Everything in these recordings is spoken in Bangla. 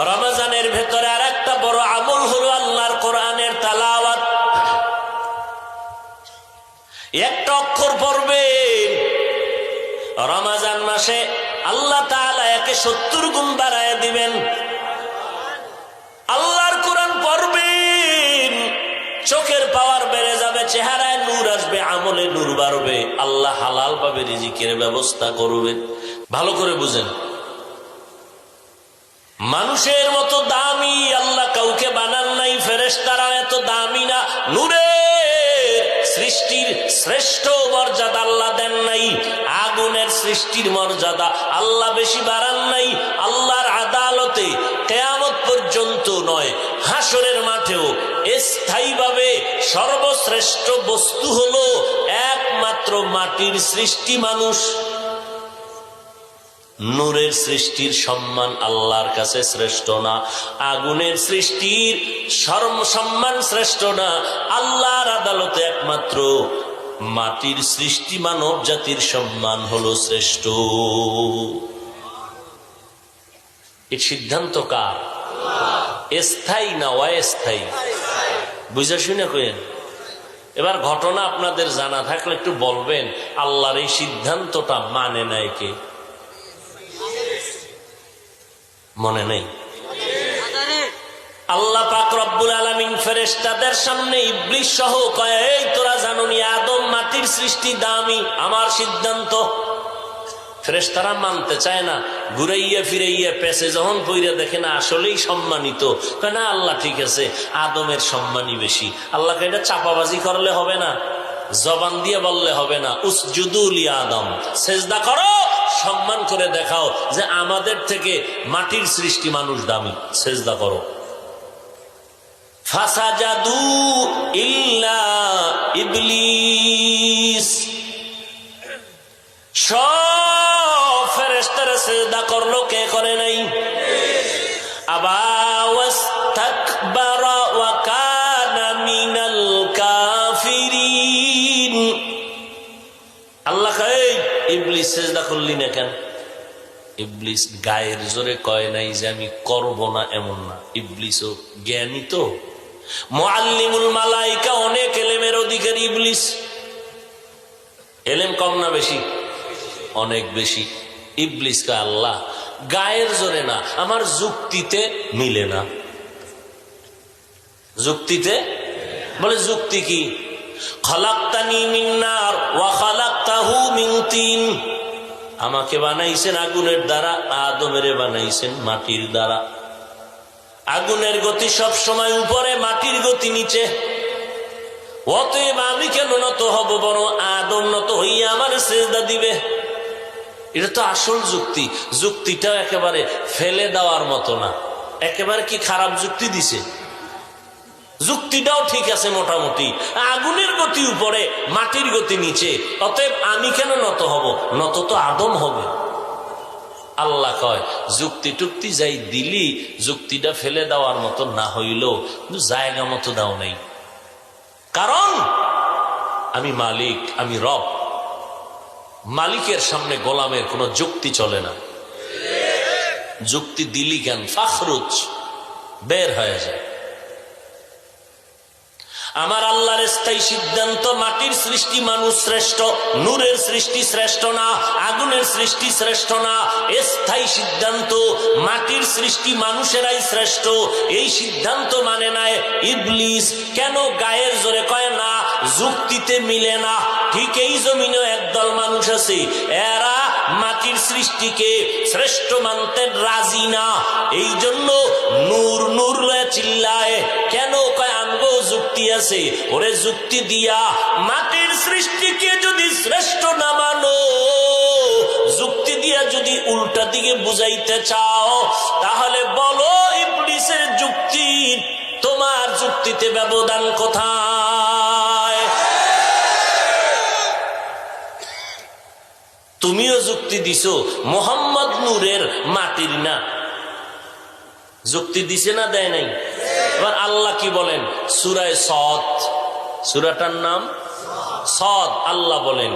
রমজানের ভেতরে আর একটা বড় আমল হলো আল্লাহর কোরআনের তেলাওয়াত। একটা অক্ষর পড়বেন, রমজান মাসে আল্লাহ তাআলা একে 70 গুণ বাড়ায় দিবেন। আল্লাহর কোরআন পড়বেন, চোখের পাওয়ার বেড়ে যাবে, চেহারায় নূর আসবে, আমলে নূর বাড়বে, আল্লাহ হালাল ভাবে রিজিকের ব্যবস্থা করবেন। ভালো করে বুঝেন, মানুষের মতো দামি আল্লাহ কাউকে বানান নাই, ফেরেশতারা এত দামি না, নূরের সৃষ্টির শ্রেষ্ঠ মর্যাদা আল্লাহ দেন নাই, আগুনের সৃষ্টির মর্যাদা আল্লাহ বেশি বাড়ান নাই। আল্লাহর আদালতে কিয়ামত পর্যন্ত নয়, হাসরের মাঠেও স্থায়ীভাবে সর্বশ্রেষ্ঠ বস্তু হলো একমাত্র মাটির সৃষ্টি মানুষ। নূরের সৃষ্টির সম্মান আল্লাহর কাছে শ্রেষ্ঠ না, আগুনের সৃষ্টির সম্মান শ্রেষ্ঠ না। আল্লাহর আদালতে একমাত্র মাটির সৃষ্টি মানব জাতির সম্মান হলো শ্রেষ্ঠ। এই সিদ্ধান্ত কার? স্থায়ী না অস্থায়ী? বুঝা শুনে কইেন। এবার ঘটনা আপনাদের জানা থাকলে একটু বলবেন, আল্লাহর এই সিদ্ধান্তটা মানে নাই কে? মনে নেই? আল্লাহ পাক রব্বুল আলামিন ফেরেশতাদের সামনে ইবলিস সহ কয়, এই তোরা জানোনি আদম মাটির সৃষ্টি দামি, আমার সিদ্ধান্ত। ফেরেশতারা মানতে চায় না, ঘুরাইয়া ফিরাইয়া পেছে যখন পইরা দেখে না আসলেই সম্মানিত, কয় না আল্লাহ ঠিক আছে, আদমের সম্মানই বেশি। আল্লাহকে এটা চাপাবাজি করলে হবে না, জবান দিয়ে বললে হবে না, উসজুদু লি আদম, সেজদা করো, সম্মান করে দেখাও যে আমাদের থেকে মাটির সৃষ্টি মানুষ দামি, সেজদা করো। ফাসাজাদু ইল্লা ইবলিস, সব ফেরেশতারা সিজদা করলো, কে করে নাই? আবা ওয়াস্তাকবারা ওয়া কানা মিনাল কাফিরিন। আল্লাহ কয়, ইবলিস সিজদা করলি না কেন? ইবলিস গায়ের জোরে কয় নাই যে আমি করব না, এমন না। ইবলিসও জ্ঞানী তো, মুআল্লিমুল মালাইকা, অনেক এলেমের অধিকারী ইবলিস। এলেম কম না বেশি? অনেক বেশি। ইবলিস কয় আল্লাহ গায়ের জোরে না, আমার যুক্তিতে মিলে না। যুক্তিতে বলে, যুক্তি কি? খালাকতানি মিন নার ওয়া খালাকতাহু মিন তিন, আমাকে বানাইছেন আগুনের দ্বারা, আদমেরে বানাইছেন মাটির দ্বারা। আগুনের গতি সব সময় উপরে, মাটির গতি নিচে, অতএব আমি কেন নত হব, বড় আদম নত হইয়া আমার সেজদা দিবে। এটা তো আসল যুক্তি। যুক্তিটা একেবারে ফেলে দেওয়ার মতো না, একেবারে কি খারাপ যুক্তি দিছে? যুক্তিটাও ঠিক আছে মোটামুটি, আগুনের গতি উপরে, মাটির গতি নিচে, অতএব আমি কেন নত হব, নত তো আদম হবে। আল্লাহ কয়, যুক্তি টুক্তি যাই দিলি, যুক্তিটা ফেলে দেওয়ার মতো না হইলেও জায়গা মতো দাও নাই। কারণ আমি মালিক, আমি রব। মালিকের সামনে গোলামের কোন যুক্তি চলে না। যুক্তি দিলি কেন, ফাখরুজ, বের হয়ে যায়। আমার আল্লাহর স্থায়ী সিদ্ধান্ত, মাটির সৃষ্টি মানুষ শ্রেষ্ঠ, নূরের সৃষ্টি শ্রেষ্ঠ না, আগুনের সৃষ্টি শ্রেষ্ঠ না। স্থায়ী সিদ্ধান্ত, মাটির সৃষ্টি মানুষেরাই শ্রেষ্ঠ। এই সিদ্ধান্ত মানে নাই ইবলিস। কেন গায়ের জোরে কয় না, যুক্তিতে মিলে না। ঠিক এই জমিনেও একদল মানুষ আছে, এরা মাটির সৃষ্টিকে শ্রেষ্ঠ মানতে রাজি না। এই জন্য নূর নূর চিল্লায়। কেন কয়, আমগো যুক্তি আছে। ওরে যুক্তি দিয়া মাটির সৃষ্টিকে যদি শ্রেষ্ঠ না মানো, যুক্তি দিয়া যদি উল্টা দিকে বুঝাইতে চাও, তাহলে বলো ইবলিসের যুক্তি তোমার যুক্তিতে ব্যবধান কোথায়? তুমিও যুক্তি দিছো মোহাম্মদ নূরের, মাটির না। যুক্তি দিছে না, দেয় নাই? এবার আল্লাহ কি বলেন সূরা সদ, সূরাটার নাম সদ। আল্লাহ বলেন,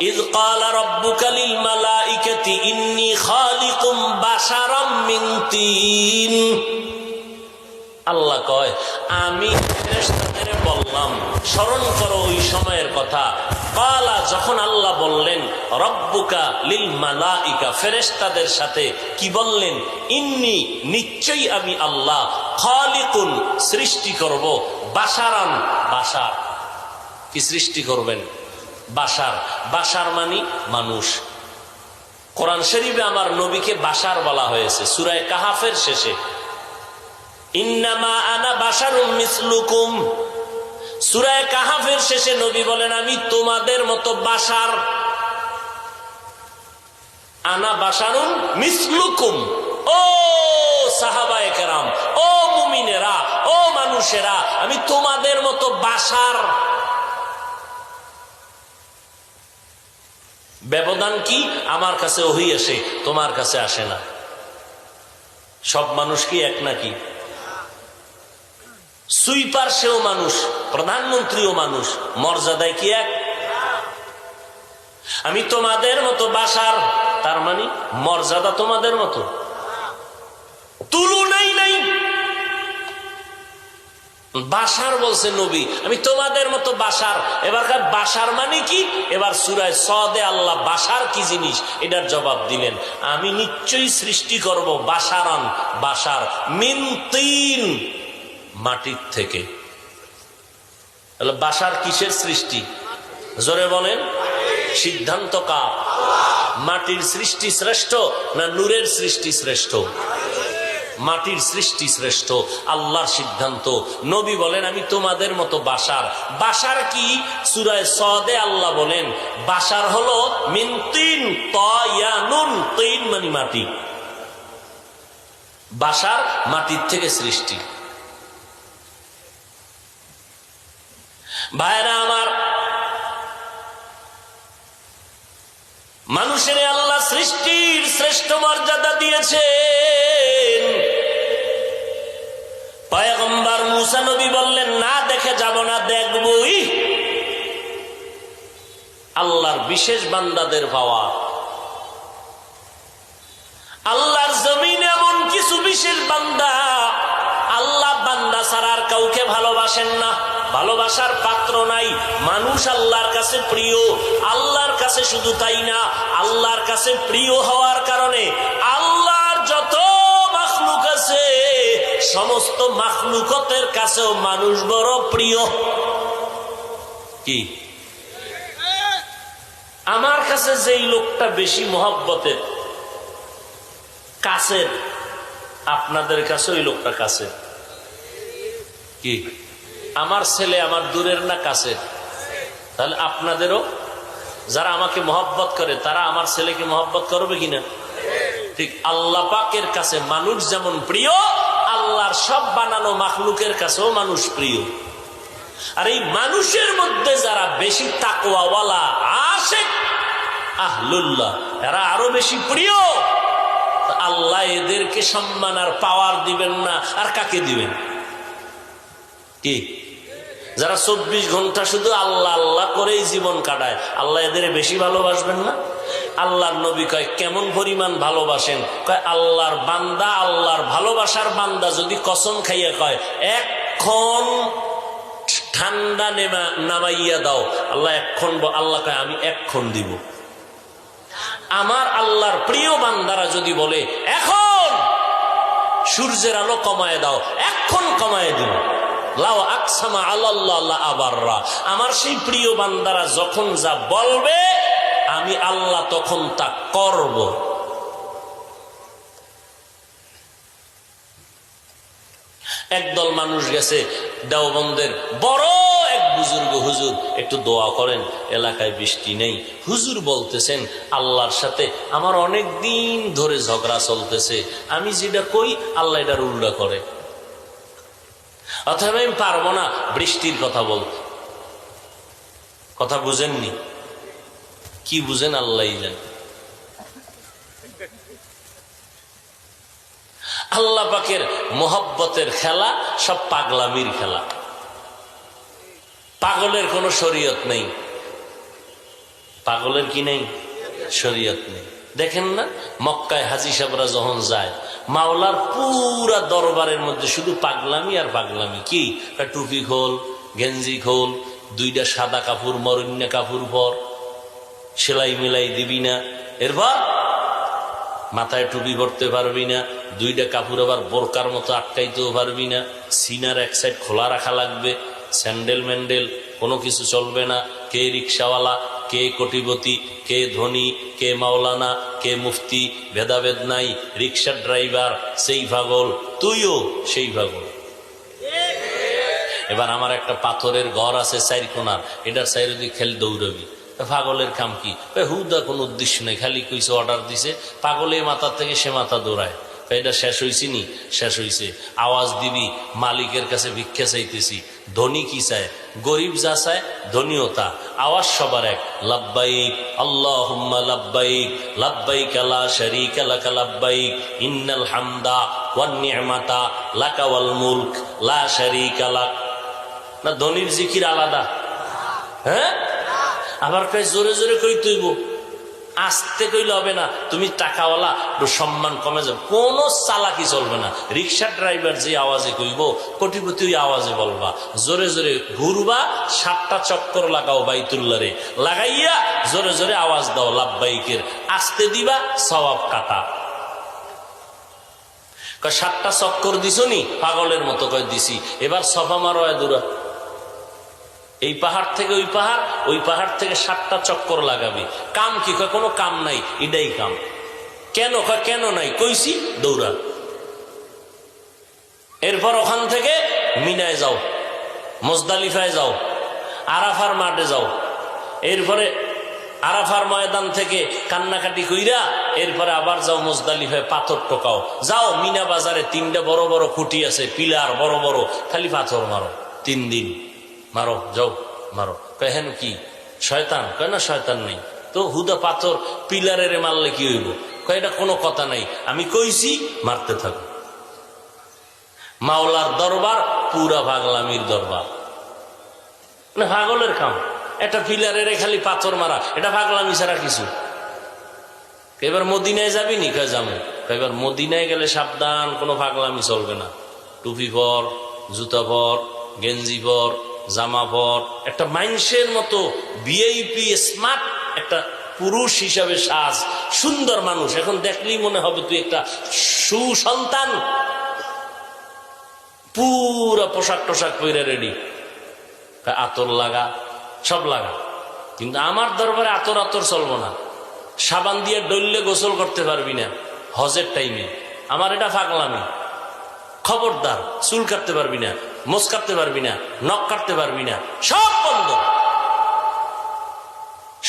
ইয ক্বালা রাব্বুকা লিল মালাইকাতি ইন্নী খালিকুম বাশারাম মিন তিন। আল্লাহ কয় আমি ফেরেশতাদের বললাম, স্মরণ করো ওই সময়ের কথা। ক্বালা যখন আল্লাহ বললেন রব্বুকা লিল মালাইকা, ফেরেশতাদের সাথে কি বললেন? ইন্নী নিশ্চয়ই আমি আল্লাহ, খালিকুন সৃষ্টি করব, বাশারান বাশার কি সৃষ্টি করবেন? বাশার। বাশার মানে মানুষ। কোরআন শরীফে আমার নবীকে বাশার বলা হয়েছে সূরা কাহাফের শেষে, ইন্নামা আনা বাশারুম মিসলুকুম। সূরা কাহাফের শেষে নবী বলেন আমি তোমাদের মতো বাশার, আনা বাশারুম মিসলুকুম। ও সাহাবায়ে কেরাম, ও মুমিনেরা, ও মানুষেরা, আমি তোমাদের মতো বাশার। ব্যবধান কি? আমার কাছে ওহী আসে, তোমার কাছে আসে না। সব মানুষ কি এক নাকি? সুইপার সেও মানুষ, প্রধানমন্ত্রীও মানুষ, মর্যাদায় কি এক? আমি তোমাদের মতো বাশার, তার মানে মর্যাদা তোমাদের মতো, তুলনাই নাই। বাশার বলছে নবী, আমি তোমাদের মতো বাশার। এবারকার বাশার মানে কি? এবার সূরা সদে আল্লাহ বাশার কি জিনিস এটার জবাব দিলেন, আমি নিশ্চয়ই সৃষ্টি করব বাশারান বাশার, মিন তিন মাটির থেকে। তাহলে বাশার কিসের সৃষ্টি? জোরে বলেন। সিদ্ধান্ত কার? মাটির সৃষ্টি শ্রেষ্ঠ না নূরের সৃষ্টি শ্রেষ্ঠ? মাটির সৃষ্টি শ্রেষ্ঠ, আল্লাহর সিদ্ধান্ত। নবী বলেন আমি তোমাদের মতো বাশার। বাশার কি? সূরা সদে আল্লাহ বলেন বাশার হলো মিন তিন, তায়ানুন, তিন মানে মাটি। বাশার মাটির থেকে সৃষ্টি। ভাইরা আমার, মানুষের আল্লাহ সৃষ্টির শ্রেষ্ঠ মর্যাদা দিয়েছেন। পয়গম্বর মুসা নবী বললেন না দেখে যাব না, দেখবই। আল্লাহর বিশেষ বান্দাদের পাওয়া। আল্লাহর জমিনে এমন কিছু বিশেষ বান্দা, আল্লাহ বান্দা ছাড়া আর কাউকে ভালোবাসেন না, ভালোবাসার পাত্র নাই। মানুষ আল্লাহর কাছে প্রিয়। আল্লাহর কাছে শুধু তাই না, আল্লাহর কাছে প্রিয় হওয়ার কারণে আল্লাহর যত মাখলুক আছে সমস্ত মাখলুকতের কাছেও মানুষ বড় প্রিয়। কি আমার কাছে যেই লোকটা বেশি মহব্বতের কাছের, আপনাদের কাছে ওই লোকটা কাছের। কি আমার ছেলে আমার দূরের না কাছের? তাহলে আপনাদেরও যারা আমাকে মহব্বত করে তারা আমার ছেলেকে মহব্বত করবে কিনা? ঠিক আল্লাহ পাকের কাছে মানুষ যেমন প্রিয়, আল্লাহর সব বানানো মাখলুকের কাছেও মানুষ প্রিয়। আর এই মানুষের মধ্যে যারা বেশি তাকওয়াওয়ালা, আশিক, আহলুল্লাহ, এরা আরো বেশি প্রিয়। আল্লাহ এদেরকে সম্মান আর পাওয়ার দিবেন না, আর কাকে দিবেন? কি যারা 24 ঘন্টা শুধু আল্লাহ আল্লাহ করেই জীবন কাটায়, আল্লাহ এদের বেশি ভালোবাসবেন না? আল্লাহর নবী কয় কেমন পরিমাণ ভালোবাসেন? কয় আল্লাহর বান্দা, আল্লাহর ভালোবাসার বান্দা যদি কসম খাইয়া কয় এক্ষণ ঠান্ডা নামাইয়া দাও, আল্লাহ এক্ষণ, আল্লাহ কয় আমি এক্ষণ দিব। আমার আল্লাহর প্রিয় বান্দারা যদি বলে এখন সূর্যের আলো কমায় দাও, এক্ষণ কমায় দিব। লাও আকসামা আলাল্লাহ আবাররা, আমার সেই প্রিয় বান্দারা যখন যা বলবে আমি আল্লাহ তখন তা করব। একদল মানুষ গেছে দেওবন্দের বড় এক বুজুর্গ, হুজুর একটু দোয়া করেন, এলাকায় বৃষ্টি নেই। হুজুর বলতেছেন আল্লাহর সাথে আমার অনেক দিন ধরে ঝগড়া চলতেছে, আমি যেটা কই আল্লাহ এটার উল্টা করে, অথবা আমি পারবো না বৃষ্টির কথা বলতে। কথা বুঝেননি? কি বুঝেন আল্লাহ জানেন। আল্লাহ পাকের মোহব্বতের খেলা সব পাগলামির খেলা। পাগলের কোনো শরীয়ত নেই। পাগলের কি নেই? শরীয়ত নেই। দেখেন না মক্কায় হাজী সাহেবরা যখন যায়, মাওলার পুরা দরবারের মধ্যে শুধু পাগলামি আর পাগলামি। কি টুপি খোল, গেঞ্জি খোল, দুইটা সাদা কাপড় মরণ্য কাপড় পর, সেলাই মিলাই দিবি না, এরপর মাথায় টুপি পরতে পারবি না, দুইটা কাপড় আবার বোরকার মতো আটকাইতেও পারবি না, সিনার এক সাইড খোলা রাখা লাগবে, স্যান্ডেল ম্যান্ডেল কোনো কিছু চলবে না। কে রিক্সাওয়ালা, কে কোটিপতি, কে ধনী, কে মাওলানা, কে মুফতি, ভেদাভেদ নাই। রিক্সার ড্রাইভার সেই পাগল, তুইও সেই পাগল। এবার আমার একটা পাথরের ঘর আছে চার কোনার, এটার চাইরে তুই খেল দৌড়বি, পাগলের কাম কি? হুদা কোনো উদ্দেশ্য নেই, খালি কইছে অর্ডার দিছে, পাগলে মাথা থেকে সে মাথা দৌড়ায়। এটা শেষ হয়েছি নি? শেষ হয়েছে। আওয়াজ দিবি মালিকের কাছে ভিক্ষা চাইতেছি। ধনী কি চায়? গরিব যা চায় ধনীও তা। আওয়াজ সবার এক, লাব্বাইক আল্লাহুম্মা লাব্বাইক, লাব্বাইক লা শারীকা লাক লাব্বাইক, ইন্নাল হামদা ওয়ান নি'মাতা লাকা ওয়াল মুলক লা শারীকা লাক। না ধনীর জিকির আলাদা? হ্যাঁ, আবার কয় জোরে জোরে কই তুইব, আস্তে কইলে হবে না। তুমি টাকাওয়ালা, একটু সম্মান কমে যাবে, কোনো চালাকি চলবে না। রিক্সার ড্রাইভার যে আওয়াজে কইব, কোটিপতি ওই আওয়াজে বলবা। জোরে জোরে ঘুরবা, 7টা চক্কর লাগাও বাইতুল্লাহরে, লাগাইয়া জোরে জোরে আওয়াজ দাও লাব্বাইকের। আস্তে দিবা, সওয়াব কাটা। 7টা চক্কর দিছো নি? পাগলের মতো কয় দিছি। এবার সফা মারো দূরা, এই পাহাড় থেকে ওই পাহাড়, ওই পাহাড় থেকে 7টা চক্কর লাগাবি। কাম কি? কয় কোনো কাম নাই, এটাই কাম। কেন? কয় কেন নাই? কইছি দৌড়া। এরপর ওখান থেকে মিনায় যাও, মুজদালিফায় যাও, আরাফার মাঠে যাও। এরপরে আরাফার ময়দান থেকে কান্নাকাটি কইরা এরপরে আবার যাও মুজদালিফায়, পাথর টোকাও। যাও মিনা বাজারে 3টা বড় বড় খুঁটি আছে, পিলার বড় বড়, খালি পাথর মারো 3 দিন। মারো, যাও মারো। কয় হেন কি শয়তান? কয় না শয়তান নেই তো, হুদা পাথর পিলারের মারলে কি হইব? কয় এটা কোনো কথা নাই, আমি কইছি মারতে থাকো। মাওলার দরবার পুরা পাগলামির দরবার, মানে পাগলের কাম। একটা পিলারের খালি পাথর মারা, এটা পাগলামি ছাড়া কিছু। এবার মদিনায় যাবি নি? কয় যাবো। এবার মদিনায় গেলে সাবধান, কোনো পাগলামি চলবে না। টুপি পর, জুতা পর, গেঞ্জি পর, জামা পর, একটা মানুষের মতো ভিআইপি স্মার্ট একটা পুরুষ হিসাবে সাজ। সুন্দর মানুষ, এখন দেখলেই মনে হবে তুই একটা সুসন্তান। পুরা পোশাক টোশাক পরে রেডি, আতর লাগা, সব লাগা। কিন্তু আমার দরবারে আতর আতর চলবো না। সাবান দিয়ে ডললে গোসল করতে পারবি না হজের টাইমে, আমার এটা পাগলামি। খবরদার, চুল কাটতে পারবি না, মোচ কাটতে পারবি না, নখ কাটতে পারবি না, সব বন্ধ।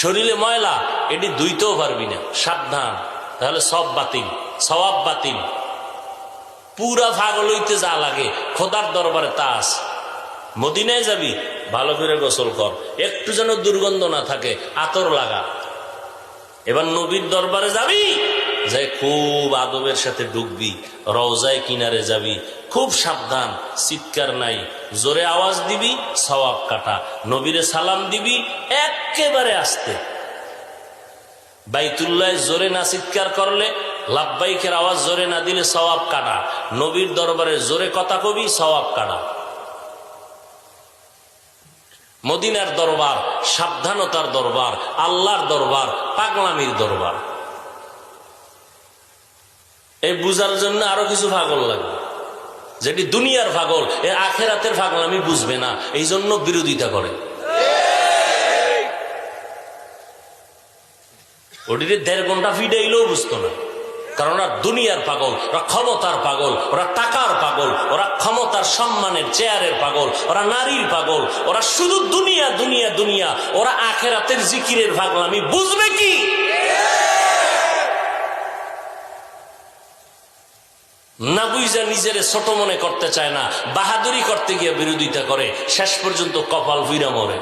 শরীরে ময়লা, এটি ধুইতেও পারবি না, সাবধান, তাহলে সব বাতিল, সওয়াব বাতিল। পুরা পাগল হইতে যা লাগে খোদার দরবারে তা আছে। মদিনায় যাবি, ভালো করে গোসল কর, একটু যেন দুর্গন্ধ না থাকে, আতর লাগা। এবার নবীর দরবারে যাবি, যাই খুব আদবের সাথে ঢুকবি, রওজায় কিনারে যাবি, খুব সাবধান, চিৎকার নাই, জোরে আওয়াজ দিবি, সওয়াব কাটা। নবীরে সালাম দিবি একেবারে আস্তে। বাইতুল্লাহ জোরে না চিৎকার করলে, লাব্বাইকের আওয়াজ জোরে না দিলে সওয়াব কাটা। নবীর দরবারে জোরে কথা কবি, সওয়াব কাটা। মদিনার দরবার সাবধানতার দরবার, আল্লাহর দরবার পাগলামির দরবার। এই বুঝার জন্য আরো কিছু পাগল লাগবে, যেটি দুনিয়ার পাগল, এ আখেরাতের পাগলামি বুঝবে না, এই জন্য বিরোধিতা করে। ওটিতে 1.5 ঘন্টা ফিডাইলেও বুঝতো না, কারণ ওরা দুনিয়ার পাগল, ওরা ক্ষমতার পাগল, ওরা টাকার পাগল, ওরা ক্ষমতার সম্মানের চেয়ারের পাগল, ওরা নারীর পাগল, ওরা শুধু দুনিয়া দুনিয়া দুনিয়া। ওরা আখেরাতের জিকিরের পাগলামি বুঝবে কি? না বুঝা নিজের ছোট মনে করতে চায় না, বাহাদুরি করতে গিয়ে বিরোধিতা করে, শেষ পর্যন্ত কপাল ফিরা মরে।